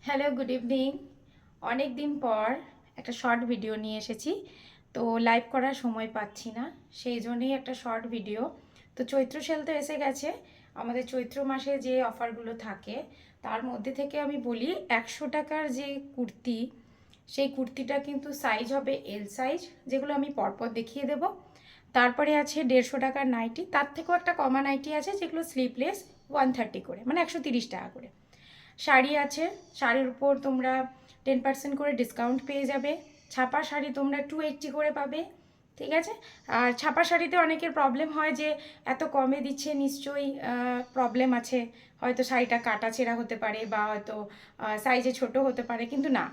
Hello, good evening. অনেক দিন পর একটা শর্ট ভিডিও নিয়ে এসেছি। তো লাইভ করার সময় পাচ্ছি না, সেই জন্যই একটা শর্ট ভিডিও। তো চৈত্র সেল তো এসে গেছে। আমাদের চৈত্র মাসে যে অফারগুলো থাকে তার মধ্যে থেকে আমি বলি, 100 টাকার যে কুর্তি, সেই কুর্তিটা কিন্তু সাইজ হবে এল সাইজ, যেগুলো আমি পরপর দেখিয়ে দেব। তারপরে আছে 150 টাকার নাইটি, তার থেকেও একটা কমা নাইটি আছে যেগুলো স্লিপলেস, 130 করে, মানে 130 টাকা করে। শাড়ি আছে, শাড়ির উপর তোমরা 10% করে ডিসকাউন্ট পেয়ে যাবে। ছাপা শাড়ি তোমরা 280 করে পাবে, ঠিক আছে। আর ছাপা শাড়িতে অনেকের প্রবলেম হয় যে এত কমে দিচ্ছে, নিশ্চয়ই প্রবলেম আছে, হয়তো শাড়িটা কাটা ছেঁড়া হতে পারে বা হয়তো সাইজে ছোট হতে পারে, কিন্তু না,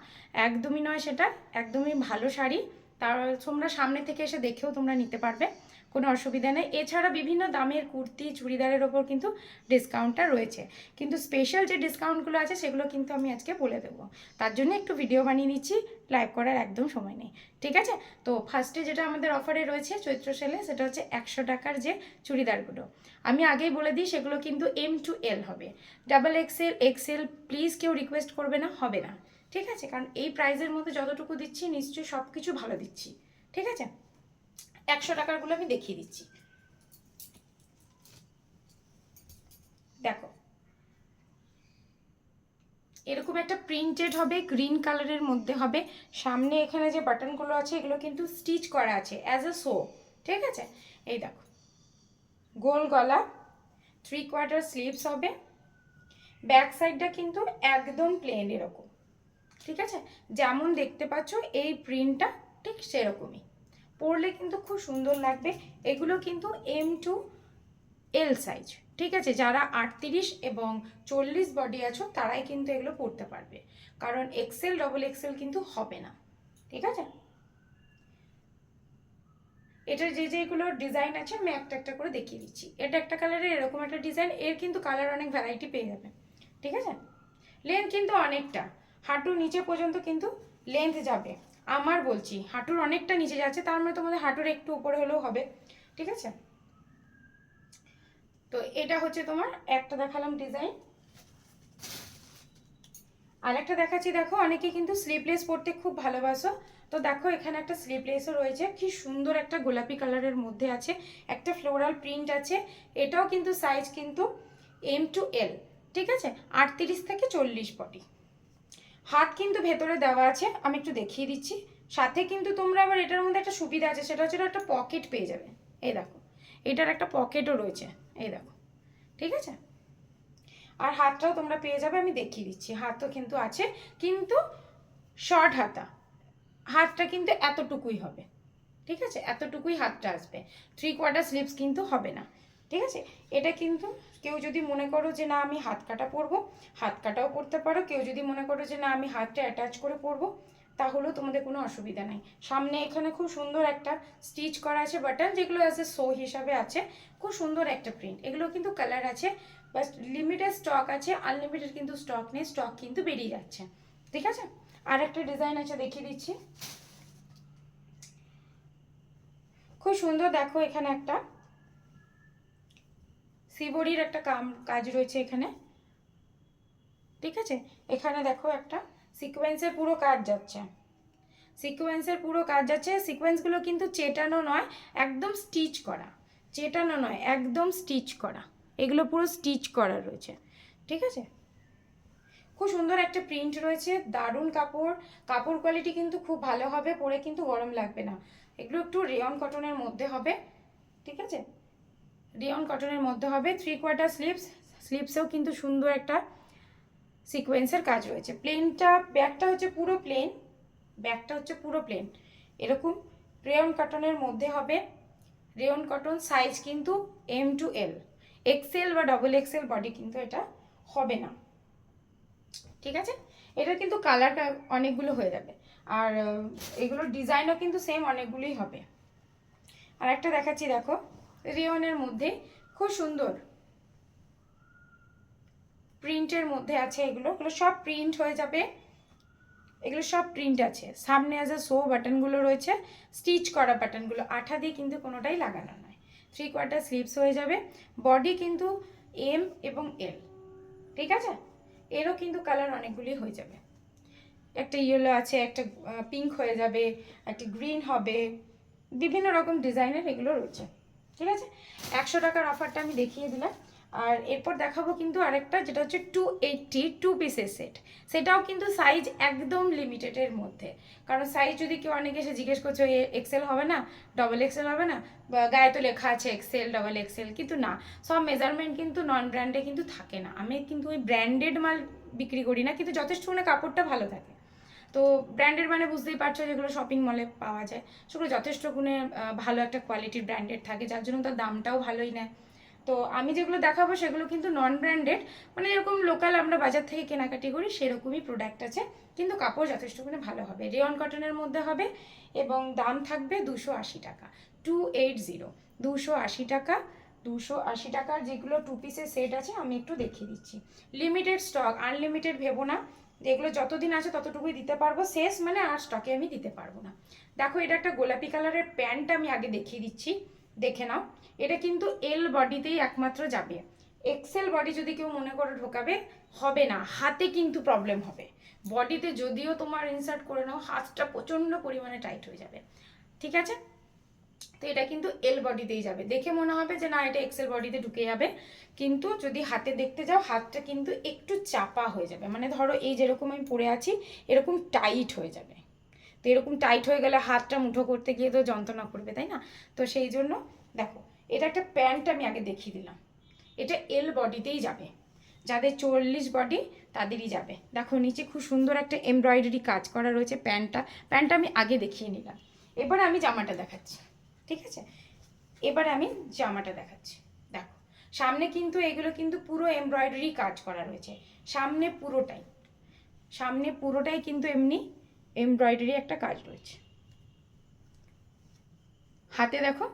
একদমই নয় সেটা, একদমই ভালো শাড়ি। তার তোমরা সামনে থেকে এসে দেখেও তোমরা নিতে পারবে, কোনো অসুবিধা নেই। এছাড়া বিভিন্ন দামের কুর্তি চুড়িদারের ওপর কিন্তু ডিসকাউন্টটা রয়েছে, কিন্তু স্পেশাল যে ডিসকাউন্টগুলো আছে সেগুলো কিন্তু আমি আজকে বলে দেবো। তার জন্য একটু ভিডিও বানিয়ে নিচ্ছি, লাইভ করার একদম সময় নেই, ঠিক আছে। তো ফার্স্টে যেটা আমাদের অফারে রয়েছে চৈত্র সেলে, সেটা হচ্ছে 100 টাকার যে চুড়িদারগুলো। আমি আগেই বলে দিই, সেগুলো কিন্তু M to L হবে। ডাবল এক্সেল এক্সেল প্লিজ কেউ রিকোয়েস্ট করবে না, হবে না, ঠিক আছে। কারণ এই প্রাইজের মধ্যে যতটুকু দিচ্ছি নিশ্চয়ই সব কিছু ভালো দিচ্ছি, ঠিক আছে। 100 টাকারগুলো আমি দেখিয়ে দিচ্ছি, দেখো। এরকম একটা প্রিন্টেড হবে, গ্রিন কালারের মধ্যে হবে। সামনে এখানে যে বাটনগুলো আছে এগুলো কিন্তু স্টিচ করা আছে অ্যাজ এ শো, ঠিক আছে। এই দেখো, গোল গলা, 3/4 স্লিভস হবে। ব্যাক সাইডটা কিন্তু একদম প্লেন এরকম, ঠিক আছে। যেমন দেখতে পাচ্ছ এই প্রিন্টটা ঠিক সেরকমই, পরলে কিন্তু খুব সুন্দর লাগবে। এগুলো কিন্তু M to L সাইজ, ঠিক আছে। যারা 38 এবং 40 বডি আছো তারাই কিন্তু এগুলো পরতে পারবে, কারণ এক্সেল ডবল এক্সেল কিন্তু হবে না, ঠিক আছে। এটার যে যেগুলো ডিজাইন আছে আমি একটা একটা করে দেখিয়ে দিচ্ছি। এটা একটা কালারের এরকম একটা ডিজাইন, এর কিন্তু কালার অনেক ভ্যারাইটি পেয়ে যাবে, ঠিক আছে। লেন্থ কিন্তু অনেকটা, হাঁটুর নিচে পর্যন্ত কিন্তু লেন্থ যাবে। আমার বলছি হাঁটুর অনেকটা নিচে যাচ্ছে, তার মানে তোমাদের হাঁটুর একটু উপরে হলেও হবে, ঠিক আছে। তো এটা হচ্ছে তোমার একটা দেখালাম ডিজাইন। আর একটা দেখাচ্ছি, দেখো অনেকে কিন্তু স্লিভলেস পরতে খুব ভালোবাসো। তো দেখো এখানে একটা স্লিভলেসও রয়েছে, কি সুন্দর একটা গোলাপি কালারের মধ্যে আছে, একটা ফ্লোরাল প্রিন্ট আছে। এটাও কিন্তু সাইজ কিন্তু M to L, ঠিক আছে। 38 থেকে 40 বডি। হাত কিন্তু ভেতরে দেওয়া আছে, আমি একটু দেখিয়ে দিচ্ছি। সাথে কিন্তু তোমরা আবার এটার মধ্যে একটা সুবিধা আছে, সেটা হচ্ছে একটা পকেট পেয়ে যাবে। এই দেখো, এটার একটা পকেটও রয়েছে, এই দেখো, ঠিক আছে। আর হাতটাও তোমরা পেয়ে যাবে, আমি দেখিয়ে দিচ্ছি, হাতও কিন্তু আছে, কিন্তু শর্ট হাতা। হাতটা কিন্তু এতটুকুই হবে, ঠিক আছে, এতটুকুই হাতটা আসবে। 3/4 স্লিভস কিন্তু হবে না, ঠিক আছে। এটা কিন্তু কেউ যদি মনে করো যে না আমি হাত কাটা পরবো, হাত কাটাও পরতে পারো। কেউ যদি মনে করো যে না আমি হাতটা অ্যাটাচ করে পরবো, তাহলেও তোমাদের কোনো অসুবিধা নাই। সামনে এখানে খুব সুন্দর একটা স্টিচ করা আছে বাটন, যেগুলো অ্যাজ এ শো হিসাবে আছে। খুব সুন্দর একটা প্রিন্ট, এগুলো কিন্তু কালার আছে, বাট লিমিটেড স্টক আছে, আনলিমিটেড কিন্তু স্টক নেই, স্টক কিন্তু বেরিয়ে যাচ্ছে, ঠিক আছে। আর একটা ডিজাইন আছে, দেখিয়ে দিচ্ছি, খুব সুন্দর। দেখো এখানে একটা সিবরির একটা কাজ রয়েছে এখানে, ঠিক আছে। এখানে দেখো একটা সিকোয়েন্সের পুরো কাজ যাচ্ছে, সিকোয়েন্সের পুরো কাজ যাচ্ছে। সিকোয়েন্সগুলো কিন্তু চেটানো নয়, একদম স্টিচ করা, চেটানো নয়, একদম স্টিচ করা। এগুলো পুরো স্টিচ করা রয়েছে, ঠিক আছে। খুব সুন্দর একটা প্রিন্ট রয়েছে, দারুণ কাপড়, কাপড় কোয়ালিটি কিন্তু খুব ভালো হবে, পরে কিন্তু গরম লাগবে না। এগুলো একটু রেয়ন কটনের মধ্যে হবে, ঠিক আছে, রিয়ন কটনের মধ্যে হবে। 3/4 স্লিভস, স্লিভসেও কিন্তু সুন্দর একটা সিকোয়েন্সের কাজ রয়েছে। প্লেনটা, ব্যাকটা হচ্ছে পুরো প্লেন, ব্যাকটা হচ্ছে পুরো প্লেন এরকম রেয়ন কটনের মধ্যে হবে। রেয়ন কটন, সাইজ কিন্তু M to L, এক্সেল বা ডবল এক্সেল বডি কিন্তু এটা হবে না, ঠিক আছে। এটার কিন্তু কালারটা অনেকগুলো হয়ে যাবে, আর এগুলোর ডিজাইনও কিন্তু সেম অনেকগুলোই হবে। আর একটা দেখাচ্ছি, দেখো রেয়নের মধ্যে খুব সুন্দর প্রিন্টের মধ্যে আছে। এগুলো এগুলো সব প্রিন্ট হয়ে যাবে, এগুলো সব প্রিন্ট আছে। সামনে অ্যাজ এ শো বাটনগুলো রয়েছে, স্টিচ করা বাটনগুলো, আঠা দিয়ে কিন্তু কোনোটাই লাগানো নয়। 3/4 স্লিভস হয়ে যাবে। বডি কিন্তু M এবং L, ঠিক আছে। এরও কিন্তু কালার অনেকগুলি হয়ে যাবে, একটা ইয়েলো আছে, একটা পিঙ্ক হয়ে যাবে, একটা গ্রিন হবে, বিভিন্ন রকম ডিজাইনের এগুলো রয়েছে। ঠিক আছে, 100 টাকার অফারটা আমি দেখিয়ে দিলাম। আর এরপর দেখাবো কিন্তু আরেকটা, যেটা হচ্ছে 280 2 পিসের সেট। সেটাও কিন্তু সাইজ একদম লিমিটেডের মধ্যে, কারণ সাইজ যদি কেউ অনেকে এসে জিজ্ঞেস করছে এক্সেল হবে না, ডবল এক্সেল হবে না, গায়ে তো লেখা আছে এক্সেল ডবল এক্সেল, কিন্তু না, সব মেজারমেন্ট কিন্তু নন ব্র্যান্ডে কিন্তু থাকে না। আমি কিন্তু ওই ব্র্যান্ডেড মাল বিক্রি করি না, কিন্তু যথেষ্ট মানে কাপড়টা ভালো থাকে। তো ব্র্যান্ডেড মানে বুঝতেই পারছো, যেগুলো শপিং মলে পাওয়া যায় সেগুলো যথেষ্ট গুণে ভালো একটা কোয়ালিটির ব্র্যান্ডেড থাকে, যার জন্য তার দামটাও ভালোই নেয়। তো আমি যেগুলো দেখাবো সেগুলো কিন্তু নন ব্র্যান্ডেড, মানে যেরকম লোকাল আমরা বাজার থেকে কেনাকাটি করি সেরকমই প্রোডাক্ট আছে, কিন্তু কাপড় যথেষ্ট গুণে ভালো হবে, রেয়ন কটনের মধ্যে হবে, এবং দাম থাকবে 280 টাকা। 280, 280 টাকা। 280 টাকার যেগুলো 2 পিসের সেট আছে আমি একটু দেখিয়ে দিচ্ছি। লিমিটেড স্টক, আনলিমিটেড ভেবো না, এগুলো যতদিন আছে ততটুকুই দিতে পারবো, শেষ মানে আর স্টকে আমি দিতে পারবো না। দেখো, এটা একটা গোলাপি কালারের প্যান্ট আমি আগে দেখিয়ে দিচ্ছি, দেখে নাও। এটা কিন্তু এল বডিতেই একমাত্র যাবে, এক্সেল বডি যদি কেউ মনে করে ঢোকাবে হবে না, হাতে কিন্তু প্রবলেম হবে। বডিতে যদিও তোমার ইনসার্ট করে নাও, হাতটা প্রচণ্ড পরিমাণে টাইট হয়ে যাবে। ঠিক আছে, তো এটা কিন্তু এল বডিতেই যাবে, দেখে মনে হবে যে না এটা এক্সেল বডিতে ঢুকে যাবে, কিন্তু যদি হাতে দেখতে যাও হাতটা কিন্তু একটু চাপা হয়ে যাবে, মানে ধরো এই যেরকম আমি পরে আছি এরকম টাইট হয়ে যাবে। তো এরকম টাইট হয়ে গেলে হাতটা মুঠো করতে গিয়ে তো যন্ত্রণা করবে, তাই না? তো সেই জন্য দেখো, এটা একটা প্যান্ট আমি আগে দেখিয়ে দিলাম, এটা এল বডিতেই যাবে, যাদের 44 বডি তাদেরই যাবে। দেখো নিচে খুব সুন্দর একটা এমব্রয়ডারি কাজ করা রয়েছে, প্যান্টটা আমি আগে দেখিয়ে নিলাম। এবারে আমি জামাটা দেখাচ্ছি। ঠিক আছে, এবারে আমি জামাটা দেখাচ্ছি। দেখো, সামনে কিন্তু এগুলো কিন্তু পুরো এমব্রয়ডারি কাজ করা রয়েছে, সামনে পুরোটাই কিন্তু এমনি এমব্রয়ডারি একটা কাজ রয়েছে। হাতে দেখো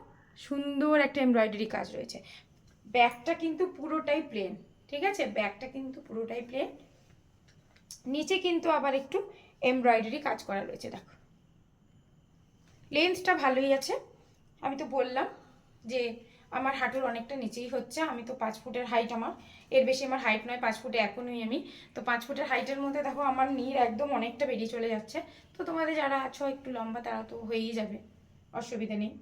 সুন্দর একটা এমব্রয়ডারি কাজ রয়েছে। ব্যাকটা কিন্তু পুরোটাই প্লেন। ঠিক আছে, ব্যাকটা কিন্তু পুরোটাই প্লেন, নিচে কিন্তু আবার একটু এমব্রয়ডারি কাজ করা রয়েছে। দেখো লেন্থটা ভালোই আছে, আমি তো বললাম যে আমার হাঁটুর অনেকটা নিচেই হচ্ছে, আমি তো 5 ফুটের হাইট, আমার এর বেশি আমার হাইট নয়, 5 ফুটে এখনই আমি। তো 5 ফুটের হাইটের মধ্যে দেখো আমার নীড় একদম অনেকটা বেরিয়ে চলে যাচ্ছে। তো তোমাদের যারা আছো একটু লম্বা তারা তো হয়েই যাবে, অসুবিধা নেই।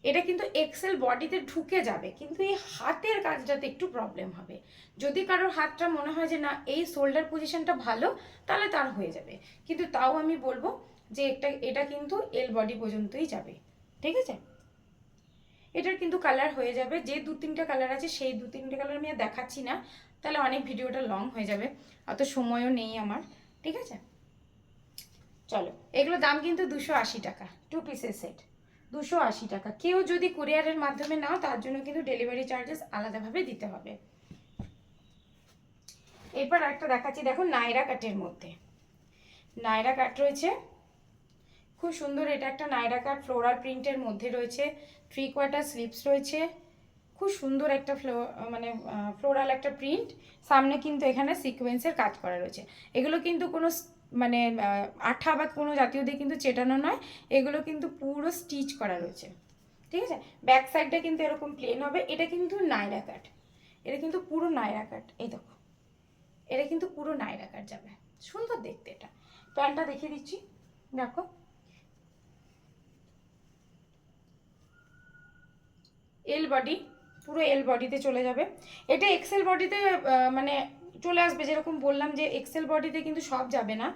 এটা কিন্তু এক্সেল বডিতে ঢুকে যাবে, কিন্তু এই হাতের কাজটাতে একটু প্রবলেম হবে। যদি কারোর হাতটা মনে হয় যে না এই শোল্ডার পজিশনটা ভালো, তাহলে তার হয়ে যাবে, কিন্তু তাও আমি বলবো যে এটা কিন্তু এল বডি পর্যন্তই যাবে। ঠিক আছে, এটার কিন্তু কালার হয়ে যাবে, যে 2-3টা কালার আছে সেই 2-3টে কালার আমি আর দেখাচ্ছি না, তাহলে অনেক ভিডিওটা লং হয়ে যাবে, অত সময়ও নেই আমার। ঠিক আছে, চলো, এগুলো দাম কিন্তু 280 টাকা, 2 পিসের সেট 280 টাকা। কেউ যদি কুরিয়ারের মাধ্যমে নাও তার জন্য কিন্তু ডেলিভারি চার্জেস আলাদাভাবে দিতে হবে। এরপর একটা দেখাচ্ছি, দেখো নায়রা কাটের মধ্যে নায়রা কাট রয়েছে, খুব সুন্দর। এটা একটা নায়রা কাট ফ্লোরাল প্রিন্টের মধ্যে রয়েছে, 3/4 স্লিভস রয়েছে, খুব সুন্দর একটা মানে ফ্লোরাল একটা প্রিন্ট। সামনে কিন্তু এখানে সিকোয়েন্সের কাজ করা রয়েছে। এগুলো কিন্তু কোনো মানে আঠা বা কোনো জাতীয় দিয়ে কিন্তু চেটানো নয়, এগুলো কিন্তু পুরো স্টিচ করা রয়েছে। ঠিক আছে, ব্যাক সাইডটা কিন্তু এরকম প্লেন হবে। এটা কিন্তু নায়রা কাট, এটা কিন্তু পুরো নায়রা কাট, এই দেখো এটা কিন্তু পুরো নায়রা কাট যাবে, সুন্দর দেখতে। এটা প্যান্টটা দেখিয়ে দিচ্ছি, দেখো এল বডি, পুরো এল বডিতে চলে যাবে। এটা এক্সেল বডিতে মানে চলে আসবে, যেরকম বললাম যে এক্সেল বডিতে কিন্তু সব যাবে না,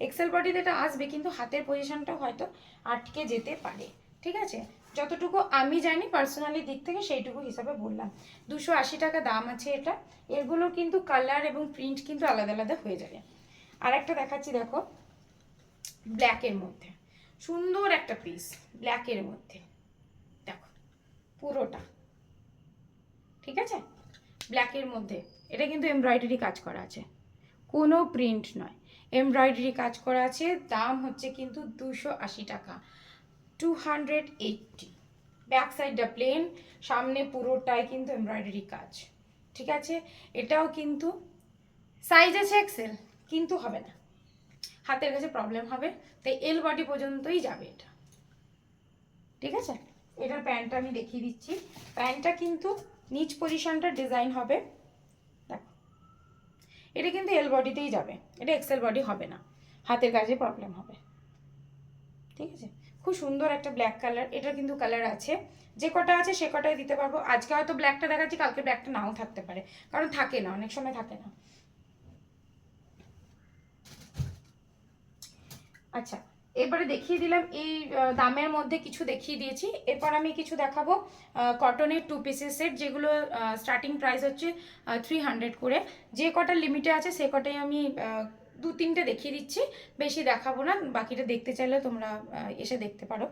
এক্সেল বডিতে এটা আসবে কিন্তু হাতের পজিশনটা হয়তো আটকে যেতে পারে। ঠিক আছে, যতটুকু আমি জানি পার্সোনালি দিক থেকে সেইটুকু হিসাবে বললাম। 280 টাকা দাম আছে এটা, এগুলো কিন্তু কালার এবং প্রিন্ট কিন্তু আলাদা আলাদা হয়ে যাবে। আর একটা দেখাচ্ছি, দেখো ব্ল্যাকের মধ্যে সুন্দর একটা পিস, ব্ল্যাকের মধ্যে দেখো পুরোটা। ঠিক আছে, ব্ল্যাকের মধ্যে এটা কিন্তু এমব্রয়ডারি কাজ করা আছে, কোনো প্রিন্ট নয়, এমব্রয়ডারি কাজ করা আছে। দাম হচ্ছে কিন্তু 280 টাকা, 280। ব্যাক সাইডটা প্লেন, সামনে পুরোটাই কিন্তু এমব্রয়ডারি কাজ। ঠিক আছে, এটাও কিন্তু সাইজ আছে এক্সেল, কিন্তু হবে না, হাতের কাছে প্রবলেম হবে, তাই এল বডি পর্যন্তই যাবে এটা। ঠিক আছে, এটার প্যান্টটা আমি দেখিয়ে দিচ্ছি। প্যান্টটা কিন্তু নিচ পজিশনটা ডিজাইন হবে, দেখো এটা কিন্তু এল বডিতেই যাবে, এটা এক্সেল বডি হবে না, হাতের কাজে প্রবলেম হবে। ঠিক আছে, খুব সুন্দর একটা ব্ল্যাক কালার, এটা কিন্তু কালার আছে, যে কটা আছে সে কটাই দিতে পারবো। আজকে হয়তো ব্ল্যাকটা দেখাচ্ছি, কালকে ব্ল্যাকটা নাও থাকতে পারে, কারণ থাকে না, অনেক সময় থাকে না। আচ্ছা, এবারে দেখিয়ে দিলাম এই দামের মধ্যে কিছু দেখিয়ে দিয়েছি। এরপর আমি কিছু দেখাবো কটনের 2 পিসের সেট, যেগুলো স্টার্টিং প্রাইস হচ্ছে 300 করে। যে কটা লিমিটে আছে সে কটাই আমি 2-3টে দেখিয়ে দিচ্ছি, বেশি দেখাবো না। বাকিটা দেখতে চাইলে তোমরা এসে দেখতে পারো,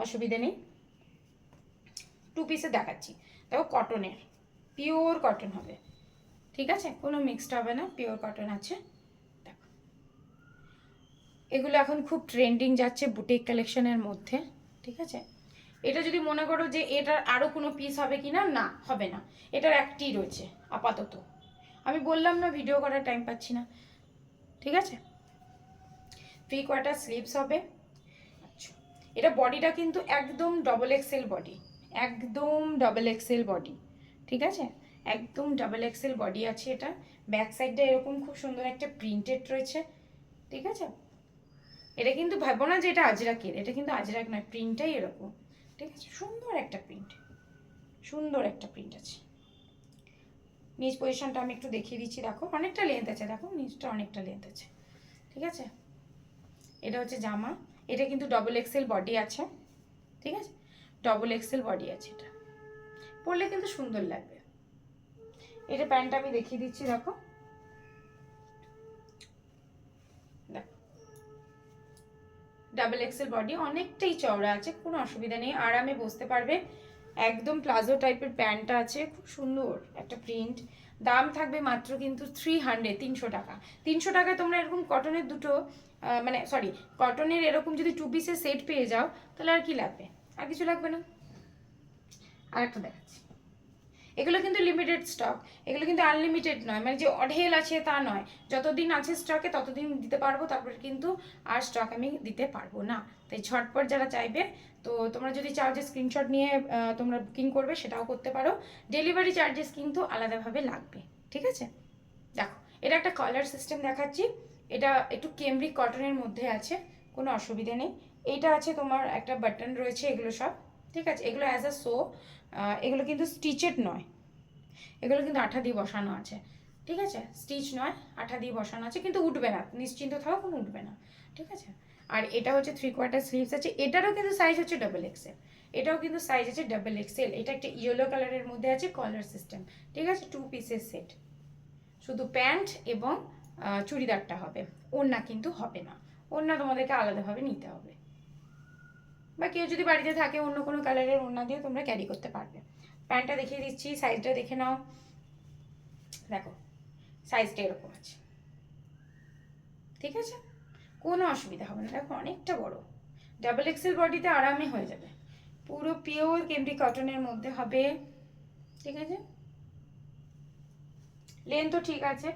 অসুবিধে নেই। 2 পিসে দেখাচ্ছি, দেখো কটনের, পিওর কটন হবে, ঠিক আছে, কোনো মিক্সড হবে না, পিওর কটন আছে। এগুলো এখন খুব ট্রেন্ডিং যাচ্ছে বুটিক কালেকশনের মধ্যে, ঠিক আছে। এটা যদি মনে করো যে এটার আরও কোনো পিস হবে কি না, না হবে না, এটার একটি রয়েছে আপাতত। আমি বললাম না ভিডিও করার টাইম পাচ্ছি না, ঠিক আছে। 3/4 স্লিভস হবে। আচ্ছা, এটা বডিটা কিন্তু একদম ডবল এক্সেল বডি, একদম ডবল এক্সেল বডি, ঠিক আছে, একদম ডবল এক্সেল বডি আছে। এটা ব্যাক সাইডটা এরকম খুব সুন্দর একটা প্রিন্টেড রয়েছে, ঠিক আছে। এটা কিন্তু ভাববো না যে এটা আজরাকের, এটা কিন্তু আজরাক নয়, প্রিন্টটাই এরকম, ঠিক আছে। সুন্দর একটা প্রিন্ট, সুন্দর একটা প্রিন্ট আছে। নিচ পজিশনটা আমি একটু দেখিয়ে দিচ্ছি, দেখো অনেকটা লেন্থ আছে, দেখো নিচটা অনেকটা লেন্থ আছে, ঠিক আছে। এটা হচ্ছে জামা, এটা কিন্তু ডবল এক্সেল বডি আছে, ঠিক আছে, ডবল এক্সেল বডি আছে, এটা পরলে কিন্তু সুন্দর লাগবে। এটা প্যান্টটা আমি দেখিয়ে দিচ্ছি, দেখো ডাবল এক্সেল বডি, অনেকটাই চওড়া আছে, কোনো অসুবিধা নেই, আরামে বসতে পারবে। একদম প্লাজো টাইপের প্যান্টটা আছে, খুব সুন্দর একটা প্রিন্ট। দাম থাকবে মাত্র কিন্তু 300, 300 টাকা। 300 টাকায় তোমরা এরকম কটনের দুটো মানে সরি, কটনের এরকম যদি 2 পিসের সেট পেয়ে যাও, তাহলে আর কি লাগবে, আর কিছু লাগবে না। আরেকটা দেখাচ্ছি, এগুলো কিন্তু লিমিটেড স্টক, এগুলো কিন্তু আনলিমিটেড নয়, মানে যে অঢেল আছে তা নয়, যতদিন আছে স্টকে ততদিন দিতে পারবো, তারপরে কিন্তু আর স্টক আমি দিতে পারবো না। তাই ঝটপট যারা চাইবে, তো তোমরা যদি চাও যে স্ক্রিনশট নিয়ে তোমরা বুকিং করবে, সেটাও করতে পারো। ডেলিভারি চার্জেস কিন্তু আলাদাভাবে লাগবে, ঠিক আছে। দেখো, এটা একটা কালার সিস্টেম দেখাচ্ছি, এটা একটু কেমব্রিক কটনের মধ্যে আছে, কোনো অসুবিধা নেই। এইটা আছে তোমার একটা বাটন রয়েছে, এগুলো সব ঠিক আছে। এগুলো অ্যাজ আ শো, এগুলো কিন্তু স্টিচেড নয়, এগুলো কিন্তু আঠা দিয়ে বসানো আছে, ঠিক আছে, স্টিচ নয়, আঠা দিয়ে বসানো আছে, কিন্তু উঠবে না, নিশ্চিন্ত থাকো, কোনো উঠবে না, ঠিক আছে। আর এটা হচ্ছে 3/4 স্লিভস আছে, এটারও কিন্তু সাইজ হচ্ছে ডাবল এক্সেল, এটাও কিন্তু সাইজ আছে ডাবল এক্সেল। এটা একটা ইয়েলো কালারের মধ্যে আছে, কলার সিস্টেম, ঠিক আছে, 2 পিসের সেট। শুধু প্যান্ট এবং চুড়িদারটা হবে, ওড়না কিন্তু হবে না, ওড়না তোমাদেরকে আলাদাভাবে নিতে হবে, বা কেউ যদি বাড়িতে থাকে অন্য কোনো কালারের ওড়না দিয়ে তোমরা ক্যারি করতে পারবে। প্যান্টটা দেখিয়ে দিচ্ছি, সাইজটা দেখে নাও, দেখো সাইজটা এরকম আছে, ঠিক আছে, কোনো অসুবিধা হবে না। দেখো অনেকটা বড়, ডাবল এক্সেল বডিতে আরামে হয়ে যাবে, পুরো পিওর কেমব্রিক কটনের মধ্যে হবে, ঠিক আছে, লেন্থও ঠিক আছে।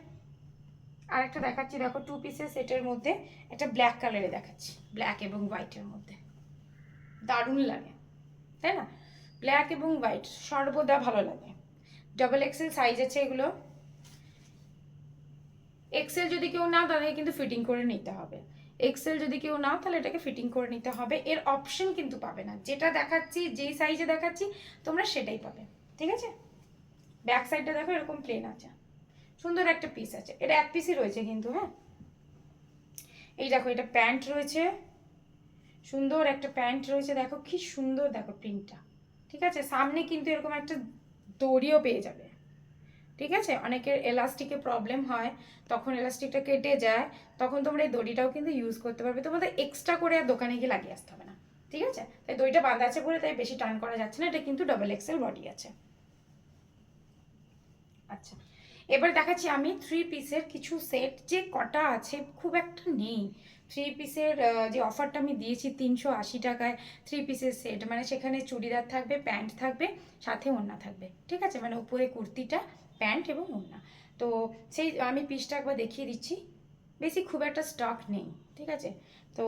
আর একটা দেখাচ্ছি, দেখো 2 পিসের সেটের মধ্যে একটা ব্ল্যাক কালারে দেখাচ্ছি, ব্ল্যাক এবং হোয়াইটের মধ্যে, দারুণ লাগে তাই না, ব্ল্যাক এবং হোয়াইট সর্বদা ভালো লাগে। ডাবল এক্সেল সাইজ আছে এগুলো, এক্সেল যদি কেউ নাও তাহলে কিন্তু ফিটিং করে নিতে হবে, এক্সেল যদি কেউ নাও তাহলে এটাকে ফিটিং করে নিতে হবে। এর অপশন কিন্তু পাবে না, যেটা দেখাচ্ছি যেই সাইজে দেখাচ্ছি তোমরা সেটাই পাবে, ঠিক আছে। ব্যাক সাইডটা দেখো এরকম প্লেন আছে, সুন্দর একটা পিস আছে, এটা এক পিসই রয়েছে কিন্তু, হ্যাঁ। এই দেখো এটা প্যান্ট রয়েছে, সুন্দর একটা প্যান্ট রয়েছে, দেখো কি সুন্দর, দেখো প্রিন্টটা, ঠিক আছে। সামনে কিন্তু এরকম একটা দড়িও পেয়ে যাবে, ঠিক আছে। অনেকের এলাস্টিকে প্রবলেম হয়, তখন এলাস্টিকটা কেটে যায়, তখন তোমরা এই দড়িটাও কিন্তু ইউজ করতে পারবে, তোমাদের এক্সট্রা করে আর দোকানে গিয়ে লাগিয়ে আসতে হবে না, ঠিক আছে। তাই দড়িটা বাঁধা আছে বলে তাই বেশি টান করা যাচ্ছে না, এটা কিন্তু ডাবল এক্সেল বডি আছে। আচ্ছা, এবার দেখাচ্ছি আমি 3 পিসের কিছু সেট, যে কটা আছে খুব একটা নেই। 3 পিসের যে অফারটা আমি দিয়েছি 380 টাকায় 3 পিসের সেট, মানে সেখানে চুড়িদার থাকবে, প্যান্ট থাকবে, সাথে ওড়না থাকবে, ঠিক আছে, মানে উপরে কুর্তিটা, প্যান্ট এবং ওড়না। তো সেই আমি পিসটা একবার দেখিয়ে দিচ্ছি, বেশি খুব একটা স্টক নেই, ঠিক আছে। তো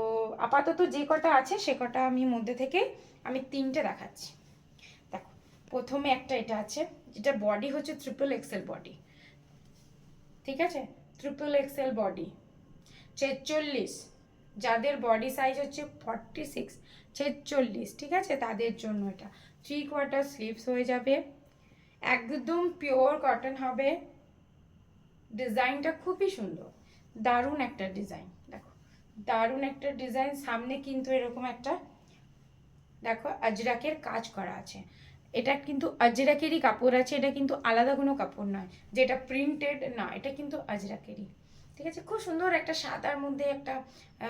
আপাতত যে কটা আছে সে কটা আমি মধ্যে থেকে আমি 3টে দেখাচ্ছি। দেখো, প্রথমে একটা এটা আছে, যেটা বডি হচ্ছে ট্রিপল এক্সেল বডি, ঠিক আছে, XXL বডি, 46, যাদের বডি সাইজ হচ্ছে 46, 46, ঠিক আছে, তাদের জন্য এটা 3/4 স্লিভস হয়ে যাবে, একদম পিওর কটন হবে। ডিজাইনটা খুবই সুন্দর, দারুণ একটা ডিজাইন, দেখো দারুণ একটা ডিজাইন। সামনে কিন্তু এরকম একটা দেখো আজরাকের কাজ করা আছে, এটা কিন্তু আজরাকেরই কাপড় আছে, এটা কিন্তু আলাদা কোনো কাপড় নয় যেটা প্রিন্টেড না, এটা কিন্তু আজরাকেরই, ঠিক আছে। খুব সুন্দর একটা সাদার মধ্যে একটা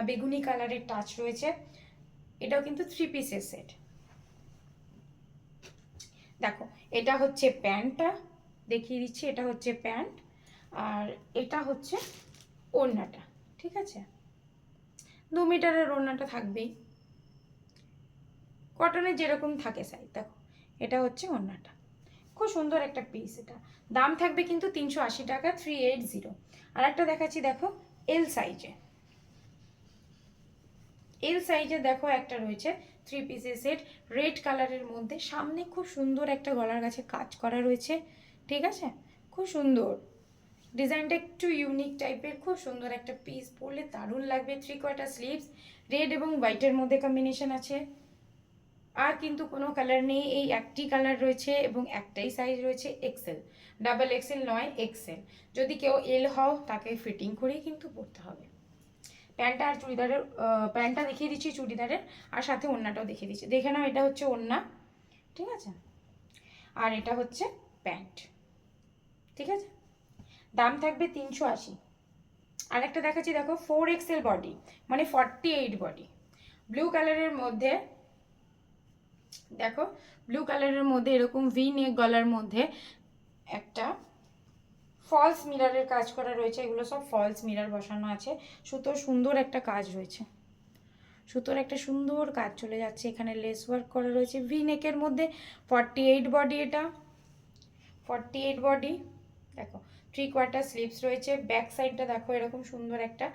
বেগুনি কালারের টাচ রয়েছে। এটাও কিন্তু 3 পিসের সেট। দেখো এটা হচ্ছে প্যান্টটা, দেখিয়ে দিচ্ছি, এটা হচ্ছে প্যান্ট, আর এটা হচ্ছে ওড়নাটা, ঠিক আছে। 2 মিটারের ওড়নাটা থাকবেই, কটনের যেরকম থাকে সাইজ। দেখো এটা হচ্ছে ওড়নাটা, খুব সুন্দর একটা পিস। এটা দাম থাকবে কিন্তু 380 টাকা, 380। আর একটা দেখাচ্ছি, দেখো এল সাইজে, এল সাইজে দেখো একটা রয়েছে 3 পিসের সেট, রেড কালারের মধ্যে, সামনে খুব সুন্দর একটা গলার কাছে কাজ করা রয়েছে, ঠিক আছে, খুব সুন্দর ডিজাইনটা, একটু ইউনিক টাইপের, খুব সুন্দর একটা পিস, পরলে দারুণ লাগবে। 3/4 স্লিভস, রেড এবং হোয়াইটের মধ্যে কম্বিনেশন আছে, আর কিন্তু কোনো কালার নেই, এই একটি কালার রয়েছে এবং একটাই সাইজ রয়েছে এক্সেল, ডাবল এক্সেল নয় এক্সেল। যদি কেউ এল হও তাকে ফিটিং করেই কিন্তু পরতে হবে। প্যান্টটা আর চুড়িদারের, প্যান্টটা দেখিয়ে দিচ্ছি চুড়িদারের, আর সাথে ওড়নাটাও দেখিয়ে দিচ্ছি, দেখে নাও। এটা হচ্ছে ওড়না, ঠিক আছে, আর এটা হচ্ছে প্যান্ট, ঠিক আছে। দাম থাকবে 380। আর একটা দেখাচ্ছি, দেখো 4XL বডি, মানে 48 বডি, ব্লু কালারের মধ্যে, দেখো ব্লু কালারের মধ্যে এরকম ভি নেক গলার মধ্যে একটা ফলস মিররের কাজ করা রয়েছে, এগুলো সব ফলস মিরর বসানো আছে, সুতোর সুন্দর একটা কাজ রয়েছে, সুতোর একটা সুন্দর কাজ চলে যাচ্ছে, এখানে লেস ওয়ার্ক করা রয়েছে, ভি নেকের মধ্যে 48 বডি, এটা 48 বডি। দেখো 3/4 স্লিভস রয়েছে, ব্যাক সাইডটা দেখো এরকম সুন্দর একটা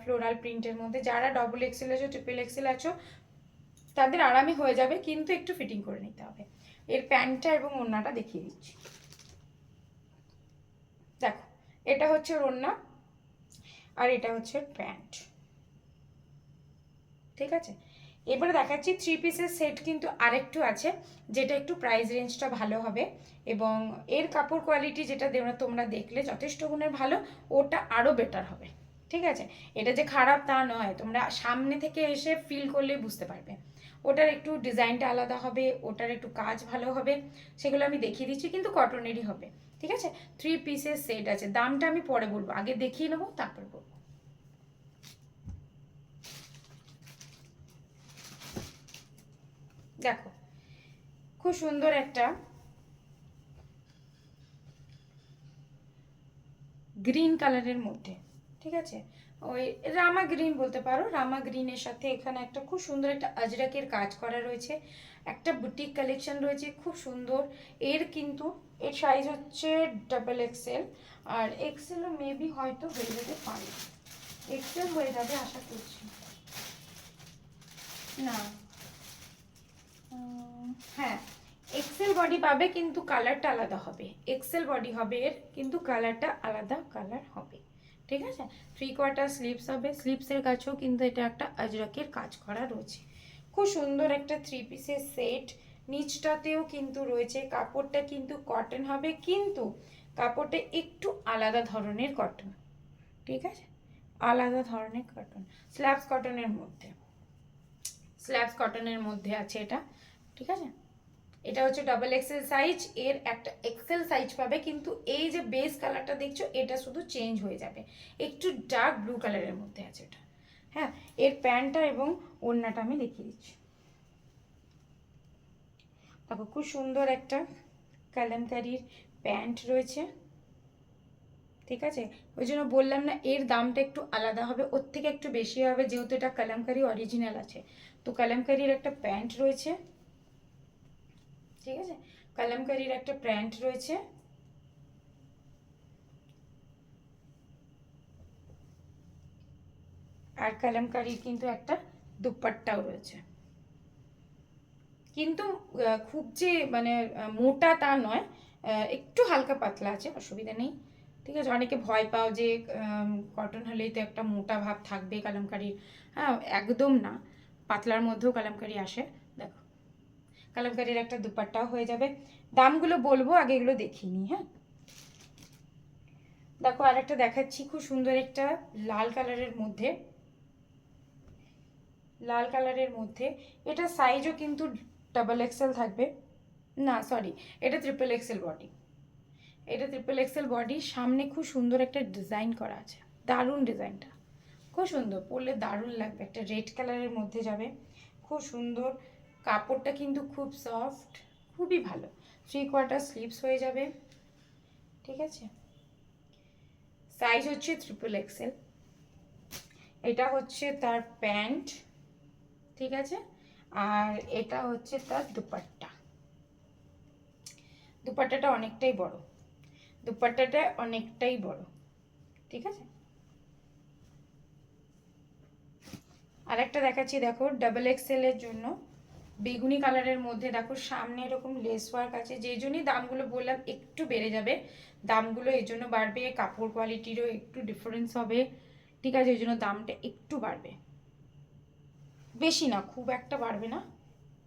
ফ্লোরাল প্রিন্টের মধ্যে। যারা ডবল এক্সেল আছো, ট্রিপল এক্সেল আছো, তাদের আরামে হয়ে যাবে, কিন্তু একটু ফিটিং করে নিতে হবে। এর প্যান্টটা এবং ওড়নাটা দেখিয়ে দিচ্ছি, দেখো এটা হচ্ছে ওড়না, আর এটা হচ্ছে প্যান্ট, ঠিক আছে। এবারে দেখাচ্ছি 3 পিসের সেট, কিন্তু আরেকটু আছে যেটা একটু প্রাইস রেঞ্জটা ভালো হবে, এবং এর কাপড় কোয়ালিটি যেটা তোমরা দেখলে যথেষ্ট গুণের ভালো, ওটা আরও বেটার হবে, ঠিক আছে। এটা যে খারাপ তা নয়, তোমরা সামনে থেকে এসে ফিল করলে বুঝতে পারবে। ওটার একটু ডিজাইনটা আলাদা হবে, ওটার একটু কাজ ভালো হবে, সেগুলো আমি দেখিয়ে দিচ্ছি, কিন্তু কটনেরই হবে, ঠিক আছে। 3 পিসের সেট আছে, দামটা আমি পরে বলবো, আগে দেখিয়ে নেবো তারপর বলবো। দেখো খুব সুন্দর একটা গ্রিন কালারের মধ্যে, ঠিক আছে, ওই রামা গ্রিন বলতে পারো, রামা গ্রিনের সাথে এখানে একটা খুব সুন্দর একটা আজরাকের কাজ করা রয়েছে, একটা বুটিক কালেকশন রয়েছে, খুব সুন্দর। এর কিন্তু এর সাইজ হচ্ছে ডাবল এক্সেল, আর এক্সেলও মেবি হয়তো হয়ে যেতে পারে, এক্সেল হয়ে যাবে আশা করছি, না হ্যাঁ এক্সেল বডি পাবে, কিন্তু কালারটা আলাদা হবে, এক্সেল বডি হবে এর, কিন্তু কালারটা আলাদা কালার হবে, ঠিক আছে। 3/4 স্লিভস হবে, স্লিভসের কাছেও কিন্তু এটা একটা আজরাকের কাজ করা রয়েছে, খুব সুন্দর একটা 3 পিসের সেট। নিচটাতেও কিন্তু রয়েছে, কাপড়টা কিন্তু কটন হবে, কিন্তু কাপড়টা একটু আলাদা ধরনের কটন, ঠিক আছে, আলাদা ধরনের কটন, স্ল্যাবস কটনের মধ্যে, স্ল্যাবস কটনের মধ্যে আছে এটা, ঠিক আছে। এটা হচ্ছে ডাবল এক্সেল সাইজ, এর একটা এক্সেল সাইজ পাবে, কিন্তু এই যে বেস কালারটা দেখছো এটা শুধু চেঞ্জ হয়ে যাবে, একটু ডার্ক ব্লু কালারের মধ্যে আছে এটা, হ্যাঁ। এর প্যান্টটা এবং ওড়নাটা আমি দেখিয়ে দিচ্ছি, দেখো খুব সুন্দর একটা কালামকারীর প্যান্ট রয়েছে, ঠিক আছে। ওই জন্য বললাম না এর দামটা একটু আলাদা হবে, ওর থেকে একটু বেশি হবে, যেহেতু এটা কালামকারী অরিজিনাল আছে। তো কালামকারীর একটা প্যান্ট রয়েছে, ঠিক আছে, কালামকারীর একটা প্যান্ট রয়েছে, আর কালামকারীর কিন্তু একটা দুপাট্টাও রয়েছে, কিন্তু খুব যে মানে মোটা তা নয়, একটু হালকা পাতলা আছে, অসুবিধা নেই। ঠিক আছে, অনেকে ভয় পাও যে কটন হলেই তো একটা মোটা ভাব থাকবে কালামকারির। হ্যাঁ, একদম না, পাতলার মধ্যেও কালামকারি আসে। দেখো, কালামকারির একটা দুপাট্টাও হয়ে যাবে। দামগুলো বলবো, আগে এগুলো দেখিয়ে নিই। হ্যাঁ, দেখো আর একটা দেখাচ্ছি, খুব সুন্দর একটা লাল কালারের মধ্যে, লাল কালারের মধ্যে। এটা সাইজও কিন্তু ডাবল এক্সেল থাকবে, না সরি, এটা ট্রিপল এক্সেল বডি। এটা ট্রিপল এক্সেল বডি, সামনে খুব সুন্দর একটা ডিজাইন করা আছে, দারুণ ডিজাইনটা, খুব সুন্দর, পরলে দারুণ লাগবে। একটা রেড কালারের মধ্যে যাবে, খুব সুন্দর। কাপড়টা কিন্তু খুব সফট, খুবই ভালো। 3/4 স্লিভস হয়ে যাবে, ঠিক আছে। সাইজ হচ্ছে ট্রিপল এক্সেল। এটা হচ্ছে তার প্যান্ট, ঠিক আছে। আর এটা হচ্ছে তার দুপাট্টা। দুপাট্টাটা অনেকটাই বড়, দুপাট্টাটা অনেকটাই বড়, ঠিক আছে। আর একটা দেখাচ্ছি, দেখো ডাবল এক্সেল এর জন্য বেগুনি কালারের মধ্যে। দেখো সামনে এরকম লেস ওয়ার্ক আছে, যেই জন্যই দামগুলো বললাম একটু বেড়ে যাবে। দামগুলো এই জন্য বাড়বে, কাপড় কোয়ালিটিরও একটু ডিফারেন্স হবে, ঠিক আছে, এই জন্য দামটা একটু বাড়বে, বেশি না, খুব একটা বাড়বে না,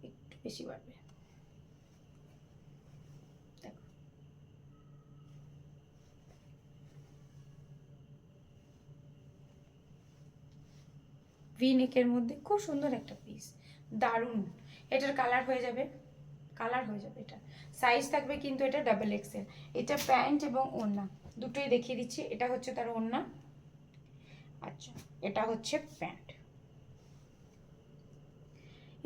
একটু বেশি বাড়বে। দেখো, ভি নেকের মধ্যে খুব সুন্দর একটা পিস, দারুণ। এটার কালার হয়ে যাবে, কালার হয়ে যাবে। এটা সাইজ থাকবে কিন্তু এটা ডাবল এক্সেল। এটা প্যান্ট এবং ওড়না দুটোই দেখিয়ে দিচ্ছি। এটা হচ্ছে তার ওড়না, আচ্ছা, এটা হচ্ছে প্যান্ট।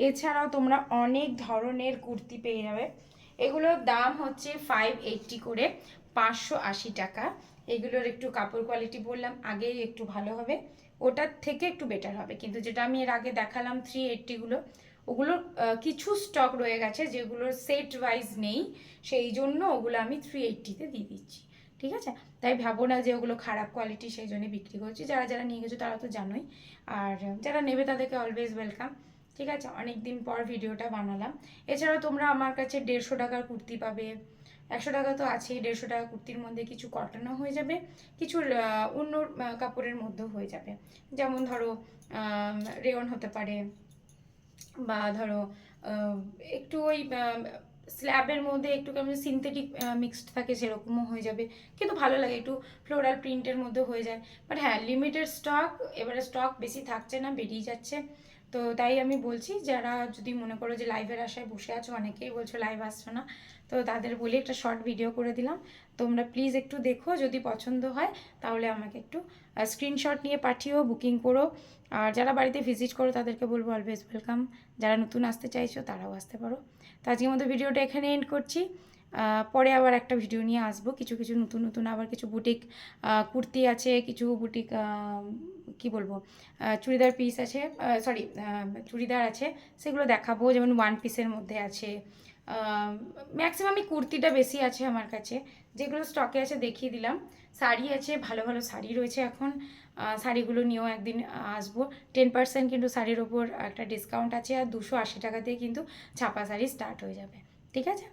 এছাড়াও তোমরা অনেক ধরনের কুর্তি পেয়ে যাবে। এগুলোর দাম হচ্ছে 580 করে, 580 টাকা। এগুলোর একটু কাপড় কোয়ালিটি বললাম আগেই একটু ভালো হবে, ওটার থেকে একটু বেটার হবে। কিন্তু যেটা আমি এর আগে দেখালাম 380গুলো, ওগুলোর কিছু স্টক রয়ে গেছে যেগুলোর সেট ওয়াইজ নেই, সেই জন্য ওগুলো আমি 380তে দিয়ে দিচ্ছি, ঠিক আছে। তাই ভাবো না যে ওগুলো খারাপ কোয়ালিটি, সেই জন্যই বিক্রি করছি। যারা যারা নিয়ে গেছো তারা তো জানোই, আর যারা নেবে তাদেরকে অলওয়েজ ওয়েলকাম, ঠিক আছে। অনেক দিন পর ভিডিওটা বানালাম। এছাড়াও তোমরা আমার কাছে 150 টাকার কুর্তি পাবে, 100 টাকা তো আছেই। 150 টাকা কুর্তির মধ্যে কিছু কটনও হয়ে যাবে, কিছু অন্য কাপড়ের মধ্যেও হয়ে যাবে। যেমন ধরো রেয়ন হতে পারে, বা ধরো একটু ওই স্ল্যাবের মধ্যে একটু কেমন সিনথেটিক মিক্সড থাকে, সেরকমও হয়ে যাবে, কিন্তু ভালো লাগে, একটু ফ্লোরাল প্রিন্টের মধ্যে হয়ে যায়। বাট হ্যাঁ, লিমিটেড স্টক, এবারে স্টক বেশি থাকছে না, বেরিয়ে যাচ্ছে। তো তাই আমি বলছি, যারা যদি মনে করো যে লাইভের আশায় বসে আছো, অনেকেই বলছো লাইভ আসছো না, তো তাদের বলি একটা শর্ট ভিডিও করে দিলাম, তোমরা প্লিজ একটু দেখো, যদি পছন্দ হয় তাহলে আমাকে একটু স্ক্রিনশট নিয়ে পাঠিও, বুকিং করো। আর যারা বাড়িতে ভিজিট করো তাদেরকে বলবো অলওয়েজ ওয়েলকাম, যারা নতুন আসতে চাইছো তারাও আসতে পারো। তো আজকের মতো ভিডিওটা এখানে এন্ড করছি। পরে আবার একটা ভিডিও নিয়ে আসবো, কিছু কিছু নতুন নতুন আবার কিছু বুটিক কুর্তি আছে, কিছু বুটিক কি বলবো চুড়িদার পিস আছে, সরি চুড়িদার আছে, সেগুলো দেখাবো। যেমন ওয়ান পিসের মধ্যে আছে, ম্যাক্সিমামই কুর্তিটা বেশি আছে আমার কাছে, যেগুলো স্টকে আছে দেখিয়ে দিলাম। শাড়ি আছে, ভালো ভালো শাড়ি রয়েছে এখন, শাড়িগুলো নিয়েও একদিন আসবো। 10% কিন্তু শাড়ির ওপর একটা ডিসকাউন্ট আছে, আর 280 টাকাতেই কিন্তু ছাপা শাড়ি স্টার্ট হয়ে যাবে, ঠিক আছে।